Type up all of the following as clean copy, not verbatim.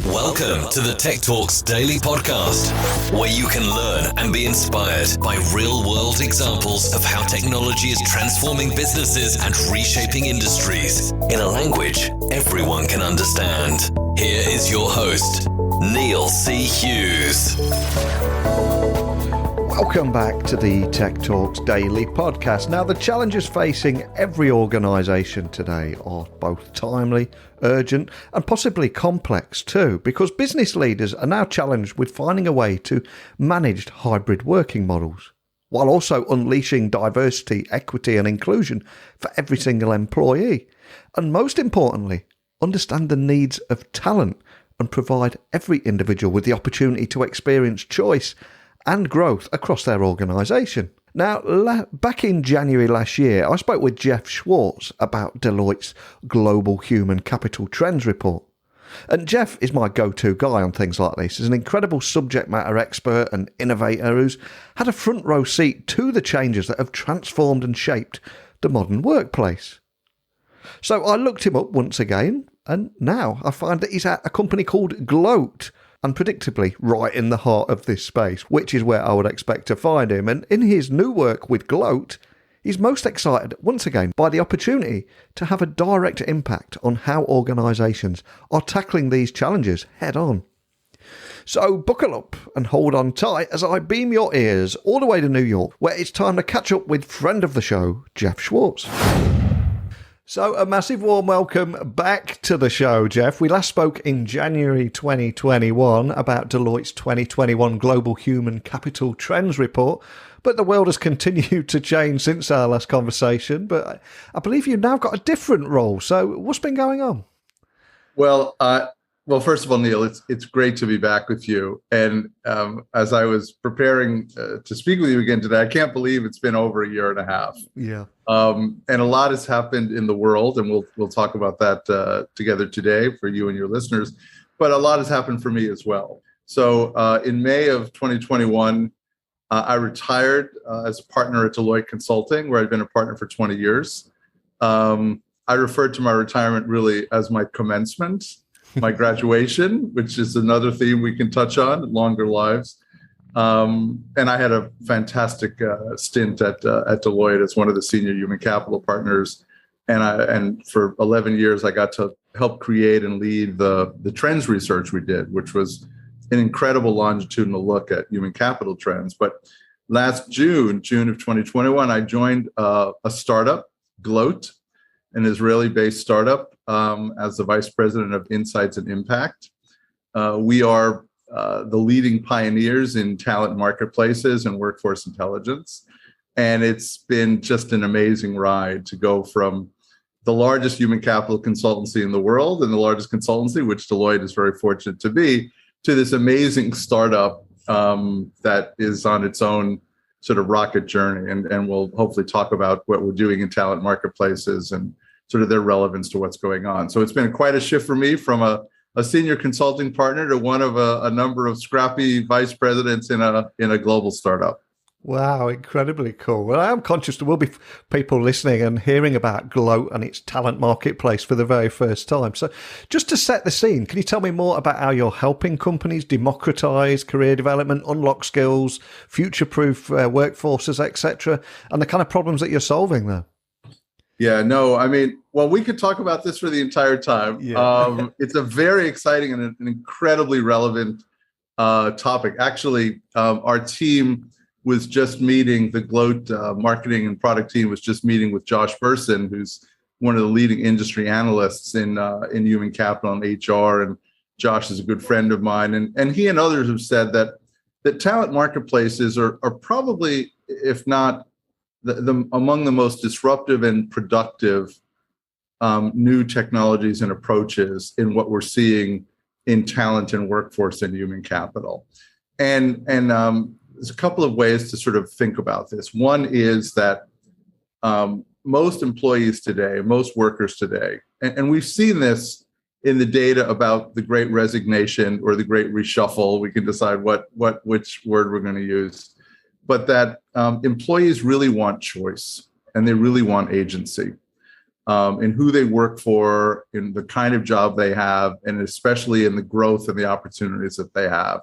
Welcome to the Tech Talks Daily Podcast, where you can learn and be inspired by real-world examples of how technology is transforming businesses and reshaping industries in a language everyone can understand. Here is your host, Neil C. Hughes. Welcome back to the Tech Talks Daily Podcast. Now, the challenges facing every organisation today are both timely, urgent, and possibly complex too, because business leaders are now challenged with finding a way to manage hybrid working models, while also unleashing diversity, equity, and inclusion for every single employee. And most importantly, understand the needs of talent and provide every individual with the opportunity to experience choice and growth across their organisation. Now, back in January last year, I spoke with Jeff Schwartz about Deloitte's Global Human Capital Trends report. And Jeff is my go-to guy on things like this. He's an incredible subject matter expert and innovator who's had a front row seat to the changes that have transformed and shaped the modern workplace. So I looked him up once again, and now I find that he's at a company called Gloat, unpredictably right in the heart of this space, which is where I would expect to find him. And in his new work with Gloat, he's most excited once again by the opportunity to have a direct impact on how organisations are tackling these challenges head on. So buckle up and hold on tight as I beam your ears all the way to New York, where it's time to catch up with friend of the show, Jeff Schwartz. So a massive warm welcome back to the show, Jeff. We last spoke in January 2021 about Deloitte's 2021 Global Human Capital Trends report, but the world has continued to change since our last conversation. But I believe you've now got a different role. So what's been going on? Well, first of all, Neil, it's great to be back with you. And as I was preparing to speak with you again today, I can't believe it's been over a year and a half. Yeah. And a lot has happened in the world, and we'll talk about that together today for you and your listeners. But a lot has happened for me as well. So in May of 2021, I retired as a partner at Deloitte Consulting, where I'd been a partner for 20 years. I referred to my retirement really as my commencement. My graduation, which is another theme we can touch on, longer lives. And I had a fantastic stint at Deloitte as one of the senior human capital partners. And for 11 years, I got to help create and lead the trends research we did, which was an incredible longitudinal look at human capital trends. But last June of 2021, I joined a startup, Gloat, an Israeli-based startup, as the Vice President of Insights and Impact. We are the leading pioneers in talent marketplaces and workforce intelligence. And it's been just an amazing ride to go from the largest human capital consultancy in the world and the largest consultancy, which Deloitte is very fortunate to be, to this amazing startup that is on its own sort of rocket journey. And we'll hopefully talk about what we're doing in talent marketplaces and sort of their relevance to what's going on. So it's been quite a shift for me from a senior consulting partner to one of a number of scrappy vice presidents in a global startup. Wow, incredibly cool. Well, I am conscious there will be people listening and hearing about Gloat and its talent marketplace for the very first time. So just to set the scene, can you tell me more about how you're helping companies democratize career development, unlock skills, future-proof workforces, etc., and the kind of problems that you're solving there? Yeah, no, I mean, well, we could talk about this for the entire time. Yeah. It's a very exciting and an incredibly relevant topic. Actually, our team was just meeting, the Gloat marketing and product team was just meeting with Josh Burson, who's one of the leading industry analysts in human capital and HR. And Josh is a good friend of mine. And he and others have said that talent marketplaces are probably, if not among the most disruptive and productive new technologies and approaches in what we're seeing in talent and workforce and human capital. And there's a couple of ways to sort of think about this. One is that most employees today, most workers today, and we've seen this in the data about the Great Resignation or the Great Reshuffle. We can decide which word we're going to use. But that employees really want choice and they really want agency. in who they work for, in the kind of job they have, and especially in the growth and the opportunities that they have.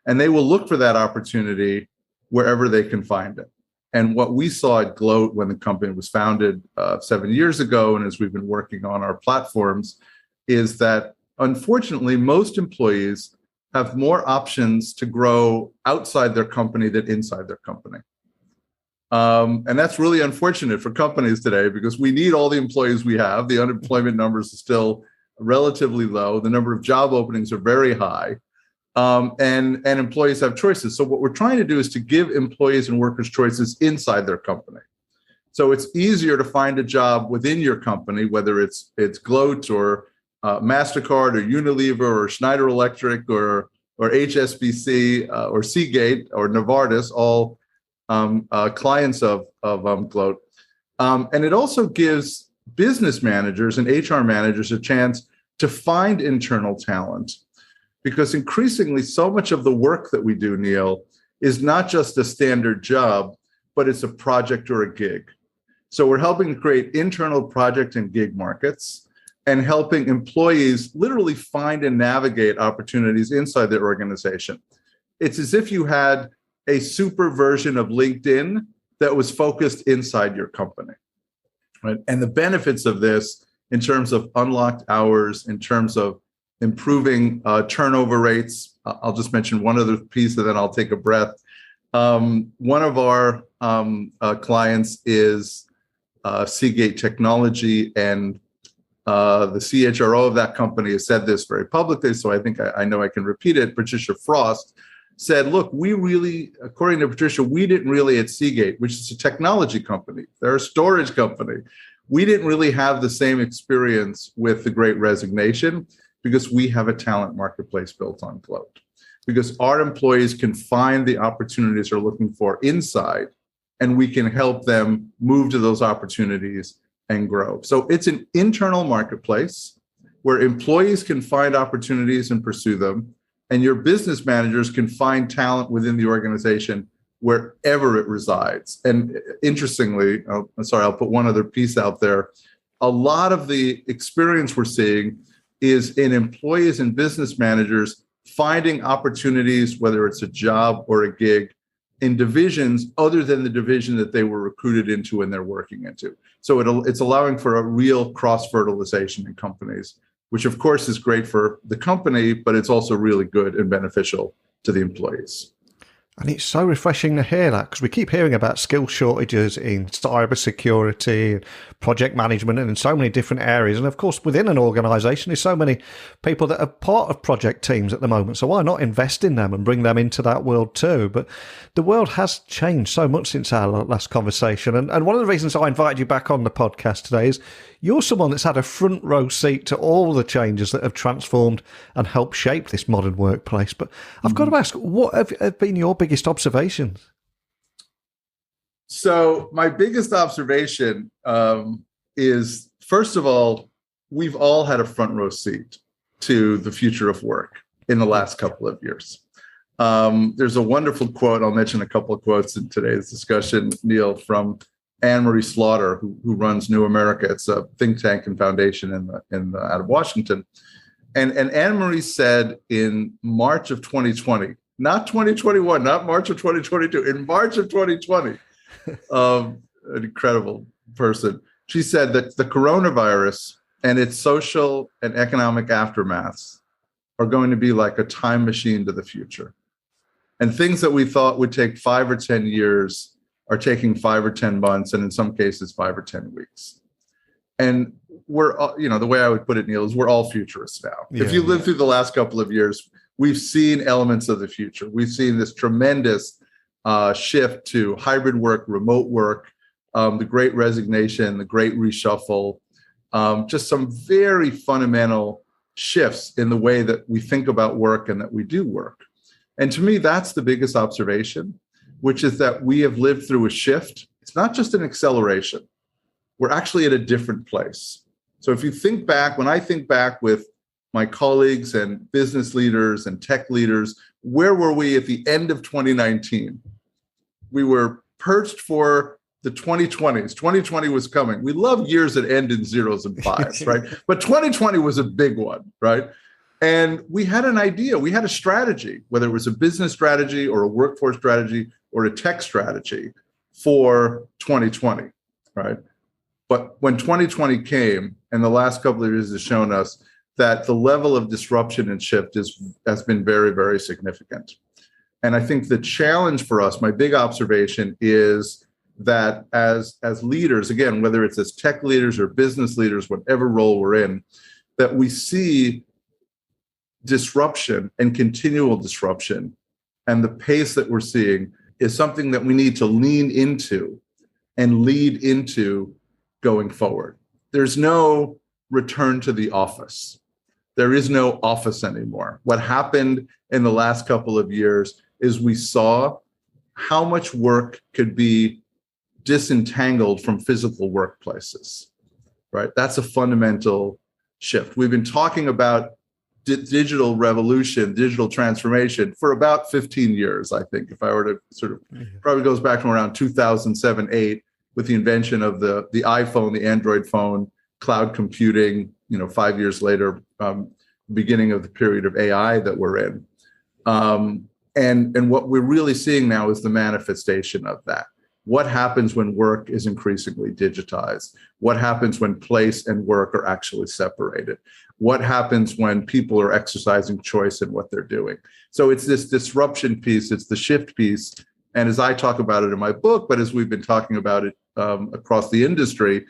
And they will look for that opportunity wherever they can find it. And what we saw at Gloat when the company was founded 7 years ago, and as we've been working on our platforms, is that unfortunately, most employees have more options to grow outside their company than inside their company. And that's really unfortunate for companies today because we need all the employees we have. The unemployment numbers are still relatively low. The number of job openings are very high. And employees have choices. So what we're trying to do is to give employees and workers choices inside their company. So it's easier to find a job within your company, whether it's Gloat or MasterCard or Unilever or Schneider Electric or HSBC or Seagate or Novartis, all clients of Gloat. And it also gives business managers and HR managers a chance to find internal talent. Because increasingly, so much of the work that we do, Neil, is not just a standard job, but it's a project or a gig. So we're helping to create internal project and gig markets and helping employees literally find and navigate opportunities inside their organization. It's as if you had a super version of LinkedIn that was focused inside your company, right? And the benefits of this in terms of unlocked hours, in terms of improving turnover rates. I'll just mention one other piece and then I'll take a breath. One of our clients is Seagate Technology, and the CHRO of that company has said this very publicly, so I think I know I can repeat it. Patricia Frost said, look, we really, according to Patricia, we didn't really at Seagate, which is a technology company, they're a storage company, we didn't really have the same experience with the Great Resignation, because we have a talent marketplace built on Gloat. Because our employees can find the opportunities they're looking for inside, and we can help them move to those opportunities and grow. So it's an internal marketplace where employees can find opportunities and pursue them, and your business managers can find talent within the organization wherever it resides. And interestingly, I'll put one other piece out there. A lot of the experience we're seeing is in employees and business managers finding opportunities, whether it's a job or a gig, in divisions other than the division that they were recruited into and they're working into. So it's allowing for a real cross-fertilization in companies, which of course is great for the company, but it's also really good and beneficial to the employees. And it's so refreshing to hear that, because we keep hearing about skill shortages in cybersecurity, project management, and in so many different areas. And of course, within an organization, there's so many people that are part of project teams at the moment. So why not invest in them and bring them into that world too? But the world has changed so much since our last conversation. And one of the reasons I invited you back on the podcast today is you're someone that's had a front row seat to all the changes that have transformed and helped shape this modern workplace. But I've got to ask, what have been your biggest observations? So my biggest observation is, first of all, we've all had a front row seat to the future of work in the last couple of years. There's a wonderful quote, I'll mention a couple of quotes in today's discussion, Neil, from Anne-Marie Slaughter, who runs New America. It's a think tank and foundation out of Washington. And Anne-Marie said in March of 2020, not 2021, not March of 2022, in March of 2020, an incredible person. She said that the coronavirus and its social and economic aftermaths are going to be like a time machine to the future. And things that we thought would take 5 or 10 years are taking 5 or 10 months, and in some cases, 5 or 10 weeks. And we're, the way I would put it, Neil, is we're all futurists now. If you live through the last couple of years, we've seen elements of the future. We've seen this tremendous shift to hybrid work, remote work, the Great Resignation, the Great Reshuffle, just some very fundamental shifts in the way that we think about work and that we do work. And to me, that's the biggest observation, which is that we have lived through a shift. It's not just an acceleration. We're actually at a different place. So if you think back, when I think back with my colleagues and business leaders and tech leaders, where were we at the end of 2019? We were perched for the 2020s. 2020 was coming. We love years that end in zeros and fives, right? But 2020 was a big one, right? And we had an idea. We had a strategy, whether it was a business strategy or a workforce strategy or a tech strategy for 2020, right? But when 2020 came, and the last couple of years has shown us that the level of disruption and shift has been very, very significant. And I think the challenge for us, my big observation is that as leaders, again, whether it's as tech leaders or business leaders, whatever role we're in, that we see disruption and continual disruption, and the pace that we're seeing is something that we need to lean into and lead into going forward. There's no return to the office. There is no office anymore. What happened in the last couple of years is we saw how much work could be disentangled from physical workplaces, right? That's a fundamental shift. We've been talking about digital revolution, digital transformation for about 15 years, I think, if I were to sort of, probably goes back from around 2007, 8, with the invention of the iPhone, the Android phone, cloud computing, 5 years later, beginning of the period of AI that we're in. And what we're really seeing now is the manifestation of that. What happens when work is increasingly digitized? What happens when place and work are actually separated? What happens when people are exercising choice in what they're doing? So it's this disruption piece, it's the shift piece. And as I talk about it in my book, but as we've been talking about it across the industry,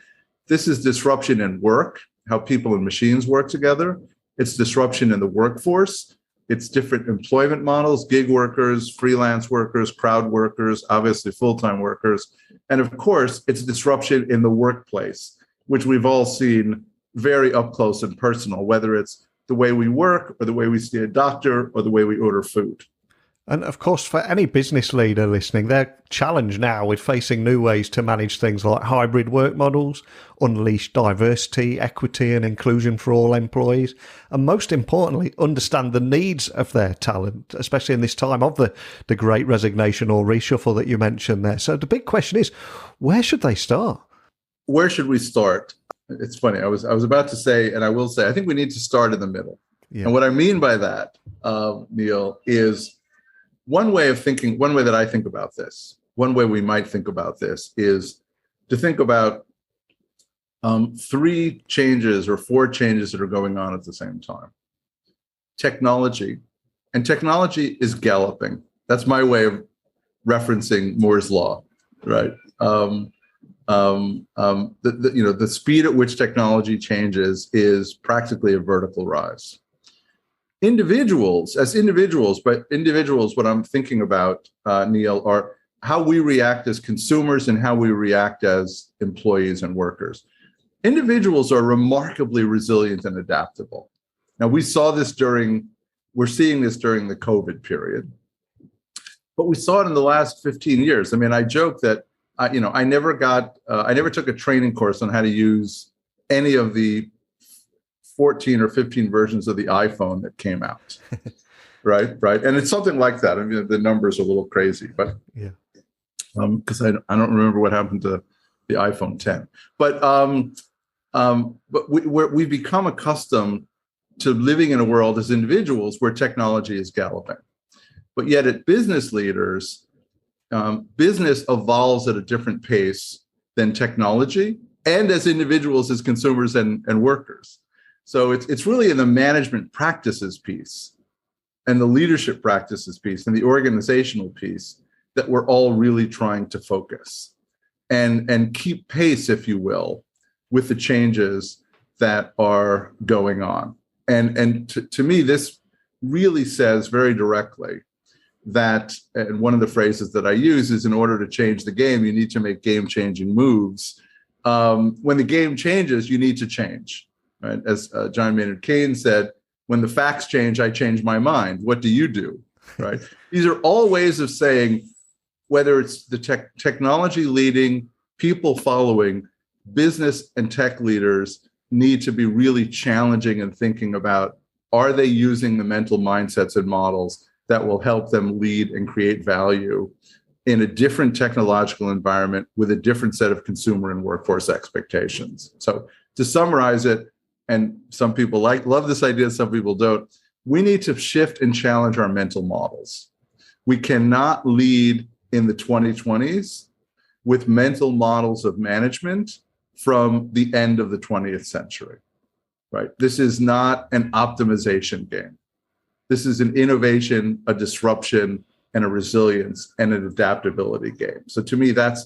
this is disruption in work, how people and machines work together. It's disruption in the workforce. It's different employment models, gig workers, freelance workers, crowd workers, obviously full-time workers. And of course, it's disruption in the workplace, which we've all seen very up close and personal, whether it's the way we work or the way we see a doctor or the way we order food. And of course, for any business leader listening, they're challenged now with facing new ways to manage things like hybrid work models, unleash diversity, equity and inclusion for all employees, and most importantly, understand the needs of their talent, especially in this time of the great resignation or reshuffle that you mentioned there. So the big question is, where should they start? Where should we start? It's funny. I was about to say, and I will say, I think we need to start in the middle. Yeah. And what I mean by that, Neil, is one way that I think about this, one way we might think about this is to think about 3 changes or 4 changes that are going on at the same time. Technology, and technology is galloping. That's my way of referencing Moore's law, right? The speed at which technology changes is practically a vertical rise. What I'm thinking about, Neil, are how we react as consumers and how we react as employees and workers. Individuals are remarkably resilient and adaptable. Now, we're seeing this during the COVID period, but we saw it in the last 15 years. I mean, I joke that, I never took a training course on how to use any of the 14 or 15 versions of the iPhone that came out, right? And it's something like that. I mean, the numbers are a little crazy, but yeah, because I don't remember what happened to the iPhone 10. But we've become accustomed to living in a world as individuals where technology is galloping. But yet, at business leaders, business evolves at a different pace than technology, and as individuals, as consumers and workers. So it's really in the management practices piece and the leadership practices piece and the organizational piece that we're all really trying to focus and keep pace, if you will, with the changes that are going on. And to me, this really says very directly that, and one of the phrases that I use is, in order to change the game, you need to make game-changing moves. When the game changes, you need to change. Right? As John Maynard Keynes said, when the facts change, I change my mind. What do you do? Right? These are all ways of saying, whether it's the technology leading, people following, business and tech leaders need to be really challenging and thinking about, are they using the mental mindsets and models that will help them lead and create value in a different technological environment with a different set of consumer and workforce expectations. So to summarize it, and some people love this idea, some people don't, we need to shift and challenge our mental models. We cannot lead in the 2020s with mental models of management from the end of the 20th century, right? This is not an optimization game. This is an innovation, a disruption, and a resilience and an adaptability game. So to me, that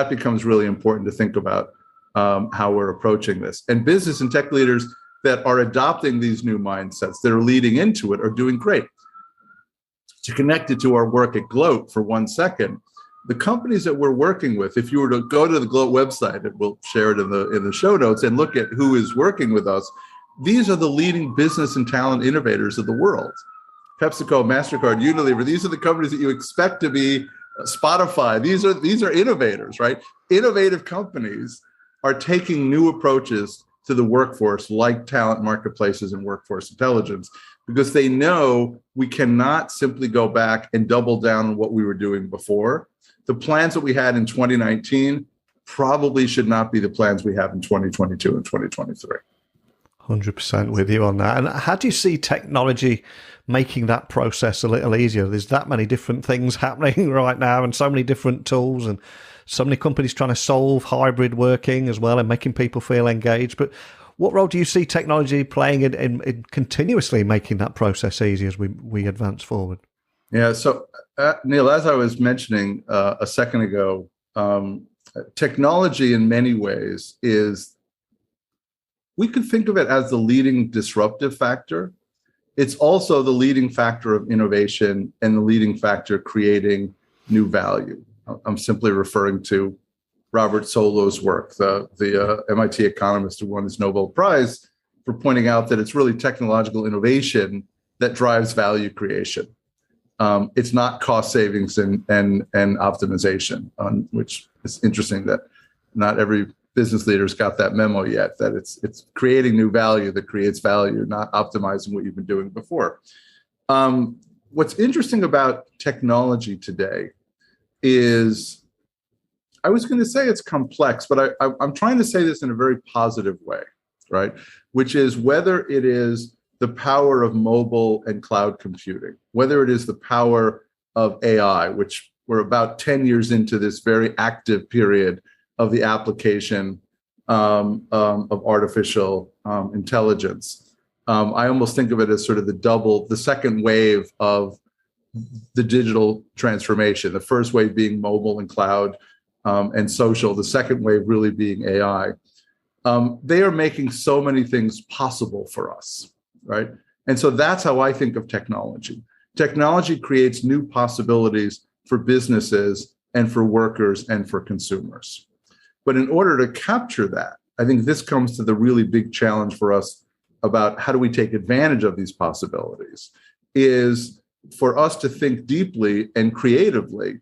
becomes really important to think about how we're approaching this. And business and tech leaders that are adopting these new mindsets, that are leading into it, are doing great. To connect it to our work at Gloat for 1 second, the companies that we're working with, if you were to go to the Gloat website, and we'll share it in the show notes, and look at who is working with us, these are the leading business and talent innovators of the world. PepsiCo, MasterCard, Unilever, these are the companies that you expect to be Spotify. These are innovators, right? Innovative companies are taking new approaches to the workforce, like talent marketplaces and workforce intelligence, because they know we cannot simply go back and double down on what we were doing before. The plans that we had in 2019 probably should not be the plans we have in 2022 and 2023. 100% with you on that. And how do you see technology making that process a little easier? There's that many different things happening right now, and so many different tools, and so many companies trying to solve hybrid working as well and making people feel engaged. But what role do you see technology playing in continuously making that process easier as we advance forward? Yeah, so Neil, as I was mentioning a second ago, technology in many ways we could think of it as the leading disruptive factor. It's also the leading factor of innovation and the leading factor creating new value. I'm simply referring to Robert Solow's work, the MIT economist who won his Nobel Prize, for pointing out that it's really technological innovation that drives value creation. It's not cost savings and optimization, which is interesting that not every business leaders got that memo yet, that it's creating new value that creates value, not optimizing what you've been doing before. What's interesting about technology today is, I was going to say it's complex, but I'm trying to say this in a very positive way, right? Which is whether it is the power of mobile and cloud computing, whether it is the power of AI, which we're about 10 years into this very active period of the application of artificial intelligence. I almost think of it as sort of the second wave of the digital transformation. The first wave being mobile and cloud and social. The second wave really being AI. They are making so many things possible for us, right? And so that's how I think of technology. Technology creates new possibilities for businesses and for workers and for consumers. But in order to capture that, I think this comes to the really big challenge for us about how do we take advantage of these possibilities, is for us to think deeply and creatively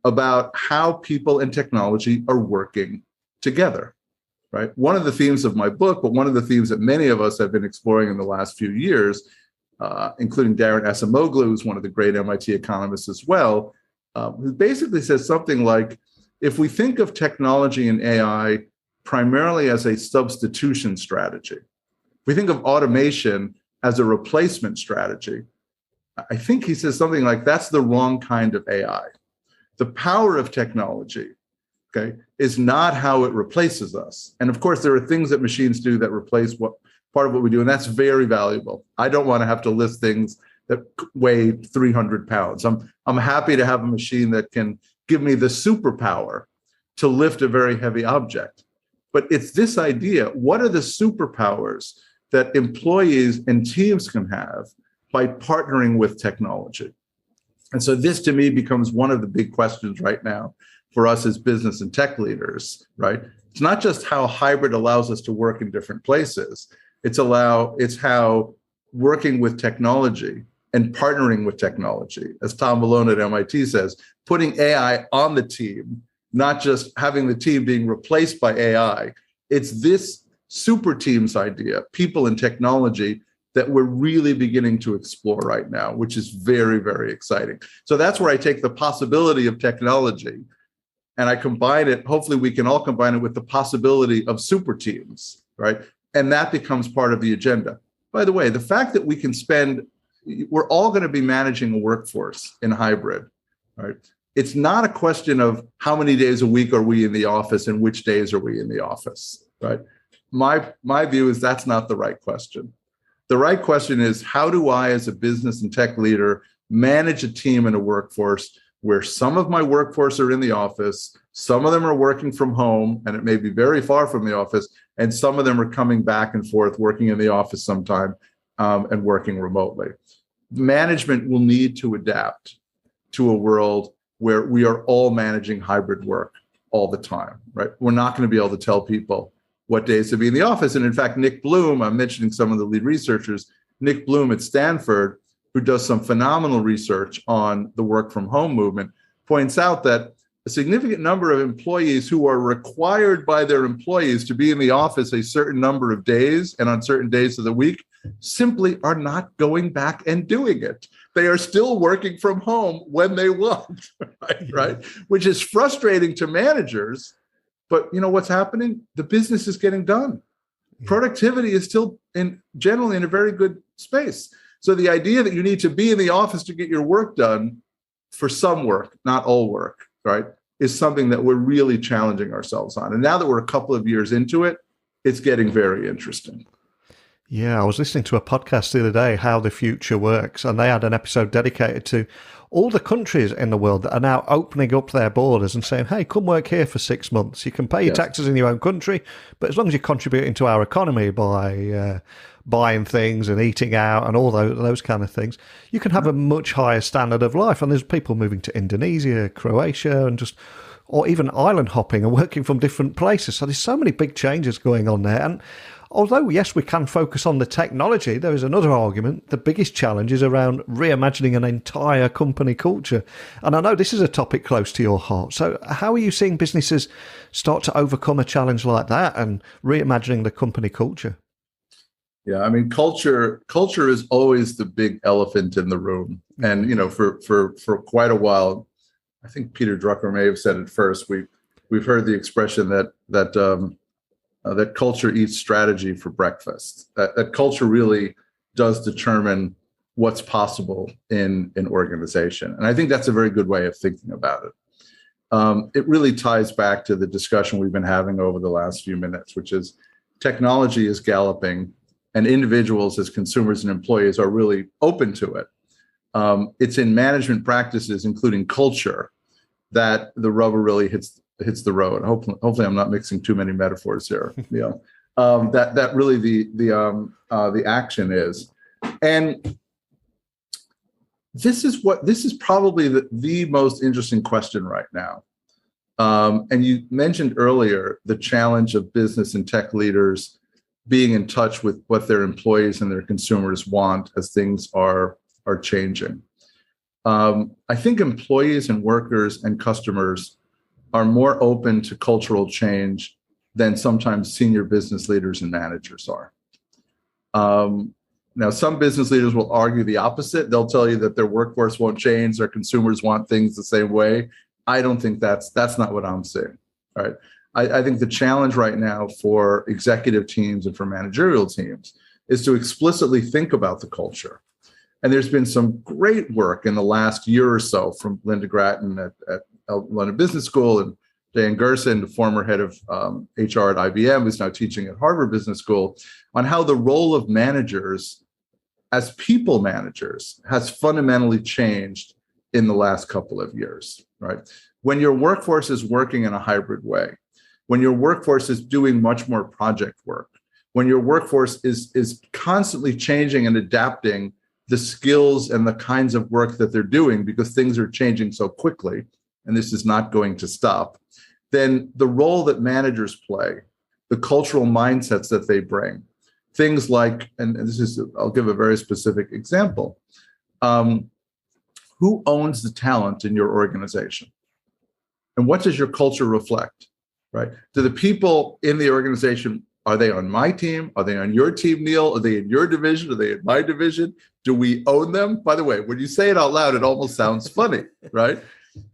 about how people and technology are working together, right? One of the themes of my book, but one of the themes that many of us have been exploring in the last few years, including Darren Acemoglu, who's one of the great MIT economists as well, who basically says something like, if we think of technology and AI primarily as a substitution strategy, if we think of automation as a replacement strategy, I think he says something like, that's the wrong kind of AI. The power of technology, okay, is not how it replaces us. And of course, there are things that machines do that replace part of what we do, and that's very valuable. I don't want to have to list things that weigh 300 pounds. I'm happy to have a machine that can give me the superpower to lift a very heavy object. But it's this idea, what are the superpowers that employees and teams can have by partnering with technology? And so this, to me, becomes one of the big questions right now for us as business and tech leaders, right? It's not just how hybrid allows us to work in different places. It's how working with technology and partnering with technology, as Tom Malone at MIT says, putting AI on the team, not just having the team being replaced by AI. It's this super teams idea, people and technology that we're really beginning to explore right now, which is very, very exciting. So that's where I take the possibility of technology and I combine it. Hopefully we can all combine it with the possibility of super teams, right? And that becomes part of the agenda. By the way, the fact that we're all going to be managing a workforce in hybrid, right? It's not a question of how many days a week are we in the office and which days are we in the office, right? My view is that's not the right question. The right question is, how do I, as a business and tech leader, manage a team and a workforce where some of my workforce are in the office, some of them are working from home, and it may be very far from the office, and some of them are coming back and forth, working in the office sometime and working remotely. Management will need to adapt to a world where we are all managing hybrid work all the time, right? We're not going to be able to tell people what days to be in the office. And in fact, Nick Bloom, I'm mentioning some of the lead researchers, Nick Bloom at Stanford, who does some phenomenal research on the work from home movement, points out that a significant number of employees who are required by their employees to be in the office a certain number of days and on certain days of the week simply are not going back and doing it. They are still working from home when they want, right? Which is frustrating to managers. But you know what's happening? The business is getting done. Productivity is still generally in a very good space. So the idea that you need to be in the office to get your work done, for some work, not all work, right, is something that we're really challenging ourselves on. And now that we're a couple of years into it, it's getting very interesting. Yeah, I was listening to a podcast the other day, How the Future Works, and they had an episode dedicated to all the countries in the world that are now opening up their borders and saying, hey, come work here for 6 months. You can pay your taxes in your own country, but as long as you're contributing to our economy by buying things and eating out and all those kind of things, you can have a much higher standard of life. And there's people moving to Indonesia, Croatia, and or even island hopping and working from different places. So there's so many big changes going on there. And although, yes, we can focus on the technology, there is another argument. The biggest challenge is around reimagining an entire company culture. And I know this is a topic close to your heart. So how are you seeing businesses start to overcome a challenge like that and reimagining the company culture? Yeah, I mean, culture is always the big elephant in the room. And, you know, for quite a while, I think Peter Drucker may have said it first. We've heard the expression that culture eats strategy for breakfast. That culture really does determine what's possible in an organization. And I think that's a very good way of thinking about it. It really ties back to the discussion we've been having over the last few minutes, which is technology is galloping and individuals as consumers and employees are really open to it. It's in management practices, including culture, that the rubber really hits the road. Hopefully, I'm not mixing too many metaphors here. That really the action is, and this is probably the most interesting question right now. And you mentioned earlier the challenge of business and tech leaders being in touch with what their employees and their consumers want as things are changing. I think employees and workers and customers are more open to cultural change than sometimes senior business leaders and managers are. Now, some business leaders will argue the opposite. They'll tell you that their workforce won't change, their consumers want things the same way. I don't think that's not what I'm saying. Right? I think the challenge right now for executive teams and for managerial teams is to explicitly think about the culture. And there's been some great work in the last year or so from Linda Grattan at London Business School and Dan Gerson, the former head of HR at IBM, who's now teaching at Harvard Business School, on how the role of managers as people managers has fundamentally changed in the last couple of years, right? When your workforce is working in a hybrid way, when your workforce is doing much more project work, when your workforce is constantly changing and adapting the skills and the kinds of work that they're doing because things are changing so quickly, and this is not going to stop, then the role that managers play, the cultural mindsets that they bring, things like, and this is, I'll give a very specific example. Who owns the talent in your organization? And what does your culture reflect, right? Do the people in the organization Are they on my team? Are they on your team, Neil? Are they in your division? Are they in my division? Do we own them? By the way, when you say it out loud, it almost sounds funny, right?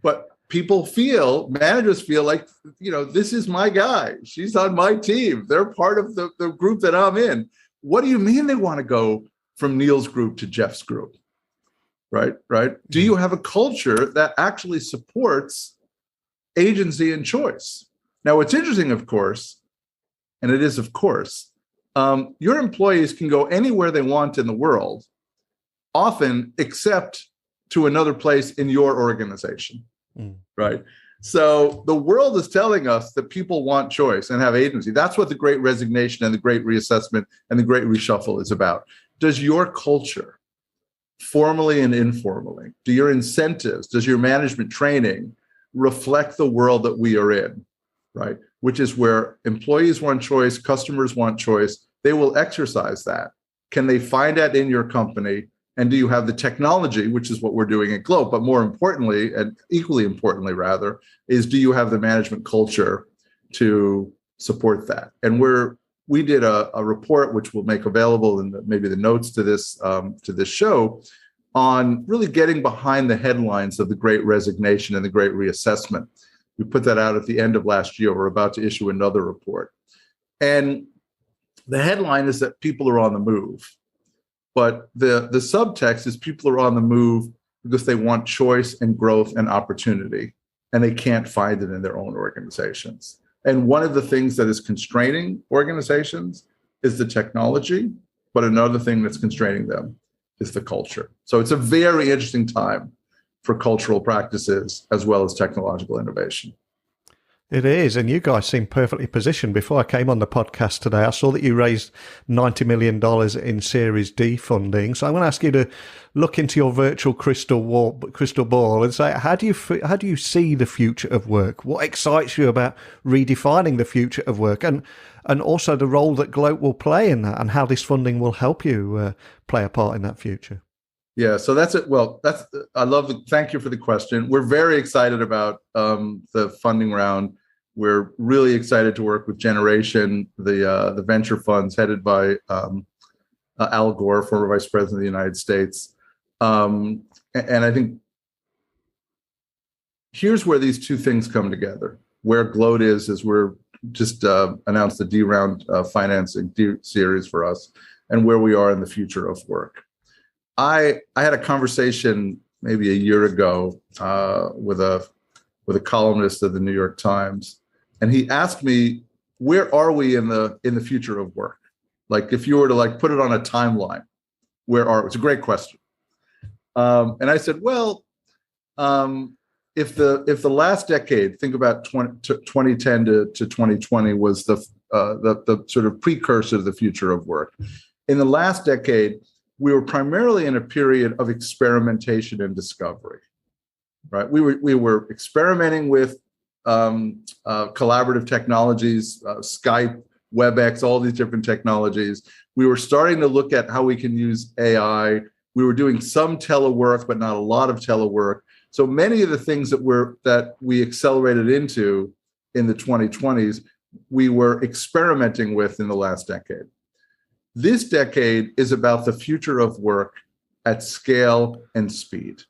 But managers feel like, this is my guy. She's on my team. They're part of the group that I'm in. What do you mean they want to go from Neil's group to Jeff's group? Right? Do you have a culture that actually supports agency and choice? Now, what's interesting, of course, and it is, of course, your employees can go anywhere they want in the world, often except to another place in your organization, right? So the world is telling us that people want choice and have agency. That's what the Great Resignation and the Great Reassessment and the Great Reshuffle is about. Does your culture, formally and informally, do your incentives, does your management training reflect the world that we are in, right? Which is where employees want choice, customers want choice. They will exercise that. Can they find that in your company? And do you have the technology, which is what we're doing at Gloat, but more importantly, and equally importantly rather, is do you have the management culture to support that? And we did a report, which we'll make available in maybe the notes to this show, on really getting behind the headlines of the Great Resignation and the Great Reassessment. We put that out at the end of last year. We're about to issue another report. And the headline is that people are on the move. But the subtext is people are on the move because they want choice and growth and opportunity, and they can't find it in their own organizations. And one of the things that is constraining organizations is the technology, but another thing that's constraining them is the culture. So it's a very interesting time for cultural practices as well as technological innovation. It is, and you guys seem perfectly positioned. Before I came on the podcast today, I saw that you raised $90 million in Series D funding. So I'm going to ask you to look into your virtual crystal ball and say, how do you see the future of work? What excites you about redefining the future of work, and also the role that Gloat will play in that, and how this funding will help you play a part in that future? Yeah, so that's it. Well, thank you for the question. We're very excited about the funding round. We're really excited to work with Generation, the venture funds headed by Al Gore, former Vice President of the United States. And I think here's where these two things come together. Where Gloat is we're just announced the D round financing series for us, and where we are in the future of work. I had a conversation maybe a year ago with a columnist of the New York Times, and he asked me, "Where are we in the future of work? Like, if you were to put it on a timeline, where are we?" It's a great question, and I said, "Well, if the last decade, think about 2010 to 2020 was the sort of precursor to the future of work. In the last decade, we were primarily in a period of experimentation and discovery, right? We were experimenting with collaborative technologies, Skype, WebEx, all these different technologies. We were starting to look at how we can use AI. We were doing some telework, but not a lot of telework. So many of the things that we accelerated into in the 2020s, we were experimenting with in the last decade. This decade is about the future of work at scale and speed.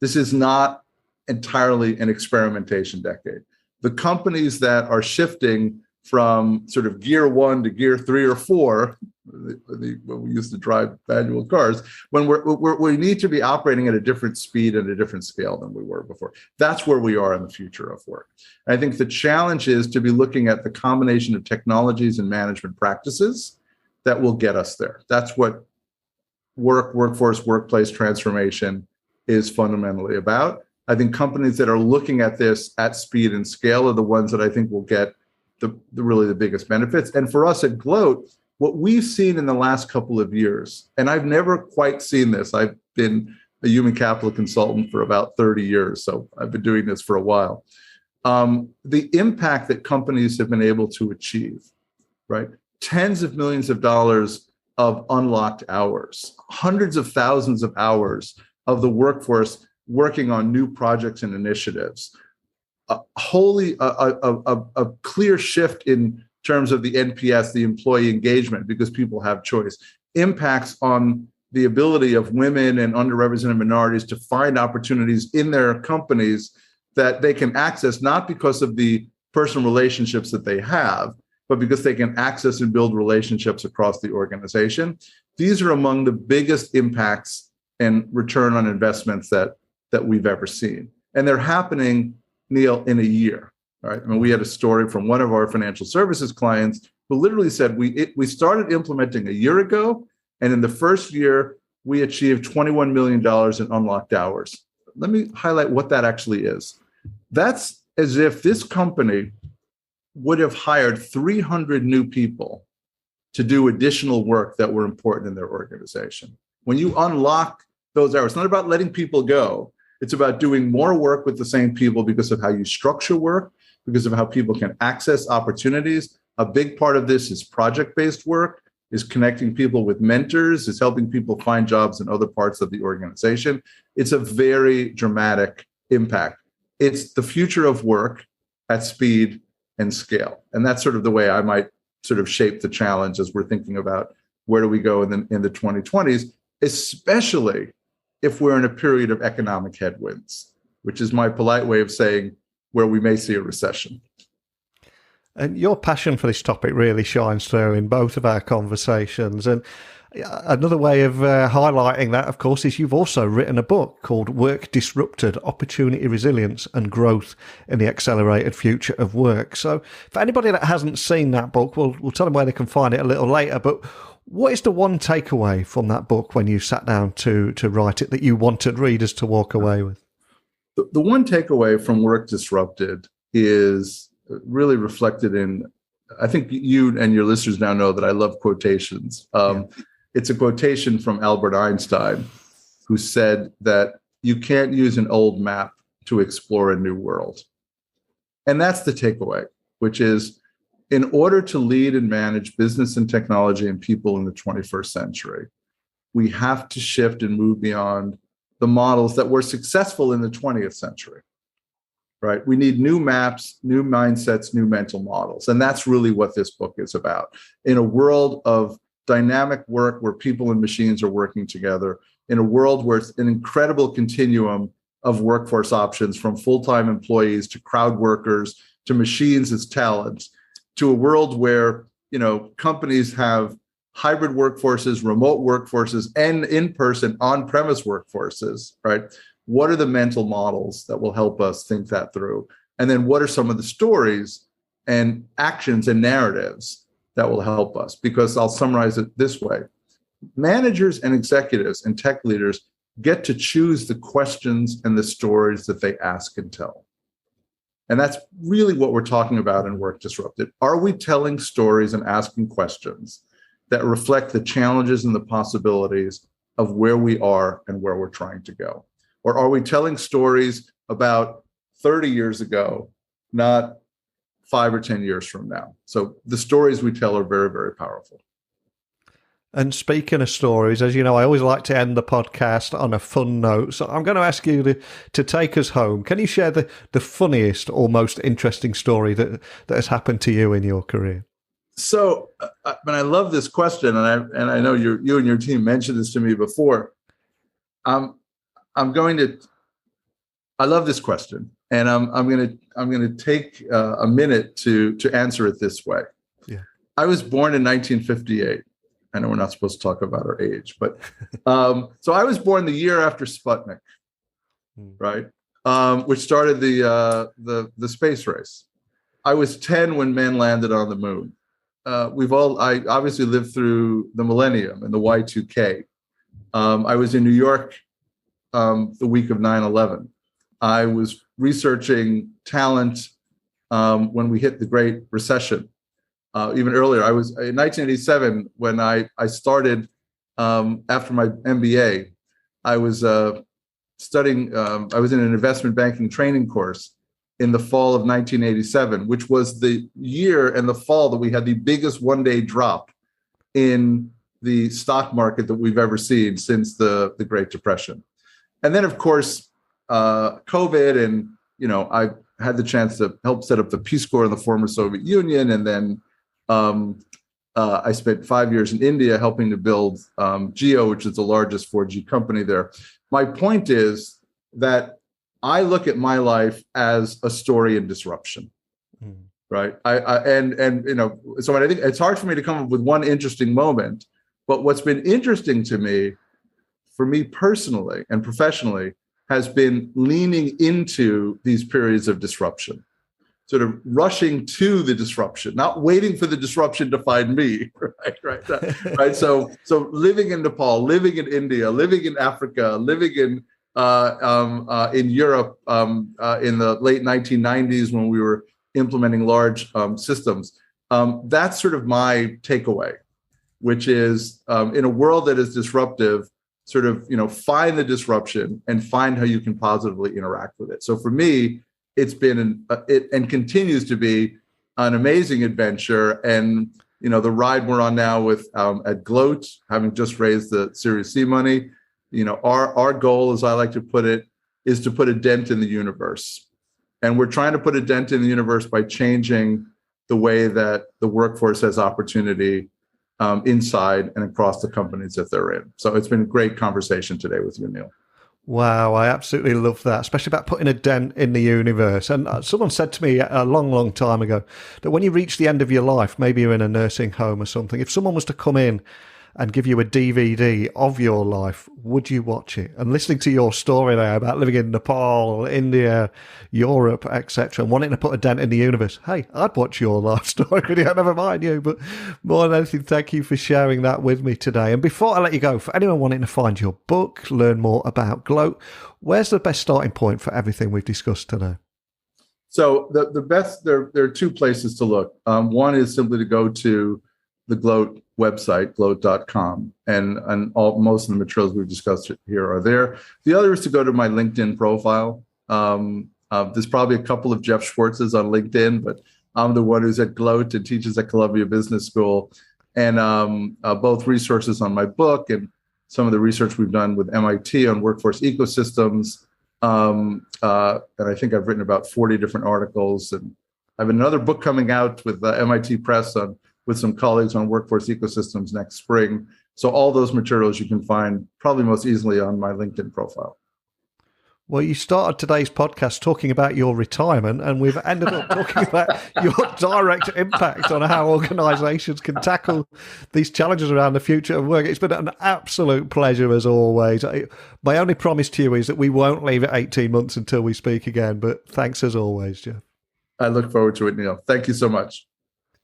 This is not entirely an experimentation decade. The companies that are shifting from sort of gear 1 to gear 3 or 4, when we used to drive manual cars, when we need to be operating at a different speed and a different scale than we were before. That's where we are in the future of work. And I think the challenge is to be looking at the combination of technologies and management practices that will get us there. That's what workforce, workplace transformation is fundamentally about. I think companies that are looking at this at speed and scale are the ones that I think will get really the biggest benefits. And for us at Gloat, what we've seen in the last couple of years, and I've never quite seen this, I've been a human capital consultant for about 30 years, so I've been doing this for a while. The impact that companies have been able to achieve, right? Tens of millions of dollars of unlocked hours, hundreds of thousands of hours of the workforce working on new projects and initiatives. A clear shift in terms of the NPS, the employee engagement, because people have choice, impacts on the ability of women and underrepresented minorities to find opportunities in their companies that they can access, not because of the personal relationships that they have, but because they can access and build relationships across the organization. These are among the biggest impacts and return on investments that we've ever seen. And they're happening, Neil, in a year, right? I mean, we had a story from one of our financial services clients who literally said, we started implementing a year ago, and in the first year, we achieved $21 million in unlocked hours. Let me highlight what that actually is. That's as if this company would have hired 300 new people to do additional work that were important in their organization. When you unlock those hours, it's not about letting people go. It's about doing more work with the same people because of how you structure work, because of how people can access opportunities. A big part of this is project-based work, is connecting people with mentors, is helping people find jobs in other parts of the organization. It's a very dramatic impact. It's the future of work at speed and scale. And that's sort of the way I might sort of shape the challenge as we're thinking about where do we go in the 2020s, especially if we're in a period of economic headwinds, which is my polite way of saying where we may see a recession. And your passion for this topic really shines through in both of our conversations. And another way of highlighting that, of course, is you've also written a book called Work Disrupted: Opportunity, Resilience and Growth in the Accelerated Future of Work. So for anybody that hasn't seen that book, we'll tell them where they can find it a little later. But what is the one takeaway from that book when you sat down to write it that you wanted readers to walk away with? The one takeaway from Work Disrupted is really reflected in, I think you and your listeners now know that I love quotations. It's a quotation from Albert Einstein, who said that you can't use an old map to explore a new world. And that's the takeaway, which is, in order to lead and manage business and technology and people in the 21st century, we have to shift and move beyond the models that were successful in the 20th century, right? We need new maps, new mindsets, new mental models. And that's really what this book is about. In a world of dynamic work where people and machines are working together, in a world where it's an incredible continuum of workforce options, from full-time employees to crowd workers to machines as talents, to a world where, companies have hybrid workforces, remote workforces, and in-person on-premise workforces, right? What are the mental models that will help us think that through? And then what are some of the stories and actions and narratives that will help us? Because I'll summarize it this way. Managers and executives and tech leaders get to choose the questions and the stories that they ask and tell. And that's really what we're talking about in Work Disrupted. Are we telling stories and asking questions that reflect the challenges and the possibilities of where we are and where we're trying to go? Or are we telling stories about 30 years ago, not 5 or 10 years from now? So the stories we tell are very, very powerful. And speaking of stories, as you know, I always like to end the podcast on a fun note. So I'm going to ask you to take us home. Can you share the funniest or most interesting story that has happened to you in your career? So, I love this question, and I know you and your team mentioned this to me before. I love this question, and I'm going to take a minute to answer it this way. Yeah. I was born in 1958. I know we're not supposed to talk about our age, but so I was born the year after Sputnik, right? Which started the space race. I was 10 when men landed on the moon. I obviously lived through the millennium and the Y2K. I was in New York the week of 9/11. I was researching talent when we hit the Great Recession. Even earlier, I was in 1987 when I started after my MBA. I was studying. I was in an investment banking training course in the fall of 1987, which was the year and the fall that we had the biggest one-day drop in the stock market that we've ever seen since the Great Depression. And then, of course, COVID, and I had the chance to help set up the Peace Corps in the former Soviet Union, and then I spent 5 years in India helping to build Jio, which is the largest 4G company there. My point is that I look at my life as a story in disruption, right? So I think it's hard for me to come up with one interesting moment, but what's been interesting to me, for me personally and professionally, has been leaning into these periods of disruption, sort of rushing to the disruption, not waiting for the disruption to find me, right? So living in Nepal, living in India, living in Africa, living in Europe in the late 1990s when we were implementing large systems. That's sort of my takeaway, which is in a world that is disruptive, sort of, find the disruption and find how you can positively interact with it. So for me, it's been and continues to be an amazing adventure. And, the ride we're on now with at Gloat, having just raised the Series C money, our goal, as I like to put it, is to put a dent in the universe. And we're trying to put a dent in the universe by changing the way that the workforce has opportunity inside and across the companies that they're in. So it's been a great conversation today with you, Neil. Wow, I absolutely love that, especially about putting a dent in the universe. And someone said to me a long, long time ago that when you reach the end of your life, maybe you're in a nursing home or something, if someone was to come in and give you a DVD of your life, would you watch it? And listening to your story there about living in Nepal, India, Europe, etc., and wanting to put a dent in the universe, hey, I'd watch your life story. Never mind you, but more than anything, thank you for sharing that with me today. And before I let you go, for anyone wanting to find your book, learn more about Gloat, where's the best starting point for everything we've discussed today? So the best, there are two places to look. One is simply to go to the Gloat website, gloat.com, and most of the materials we've discussed here are there. The other is to go to my LinkedIn profile. There's probably a couple of Jeff Schwartzes on LinkedIn, but I'm the one who's at Gloat and teaches at Columbia Business School. And both resources on my book and some of the research we've done with MIT on workforce ecosystems. And I think I've written about 40 different articles. And I have another book coming out with MIT Press with some colleagues on workforce ecosystems next spring. So all those materials you can find probably most easily on my LinkedIn profile. Well, you started today's podcast talking about your retirement, and we've ended up talking about your direct impact on how organisations can tackle these challenges around the future of work. It's been an absolute pleasure as always. My only promise to you is that we won't leave it 18 months until we speak again, but thanks as always, Jeff. I look forward to it, Neil. Thank you so much.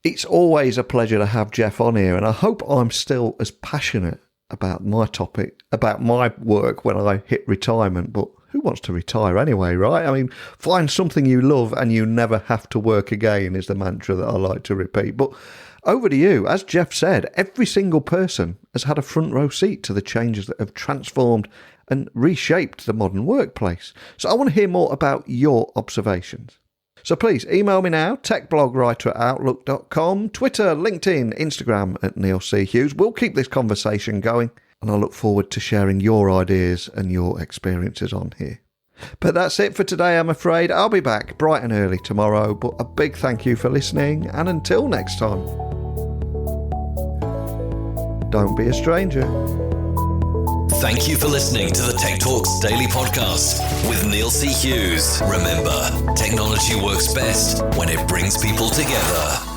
It's always a pleasure to have Jeff on here, and I hope I'm still as passionate about my topic, about my work when I hit retirement, but who wants to retire anyway, right? I mean, find something you love and you never have to work again is the mantra that I like to repeat. But over to you. As Jeff said, every single person has had a front row seat to the changes that have transformed and reshaped the modern workplace. So I want to hear more about your observations. So please email me now, techblogwriter@outlook.com, Twitter, LinkedIn, Instagram @Neil C. Hughes. We'll keep this conversation going, and I look forward to sharing your ideas and your experiences on here. But that's it for today, I'm afraid. I'll be back bright and early tomorrow, but a big thank you for listening, and until next time, don't be a stranger. Thank you for listening to the Tech Talks Daily Podcast with Neil C. Hughes. Remember, technology works best when it brings people together.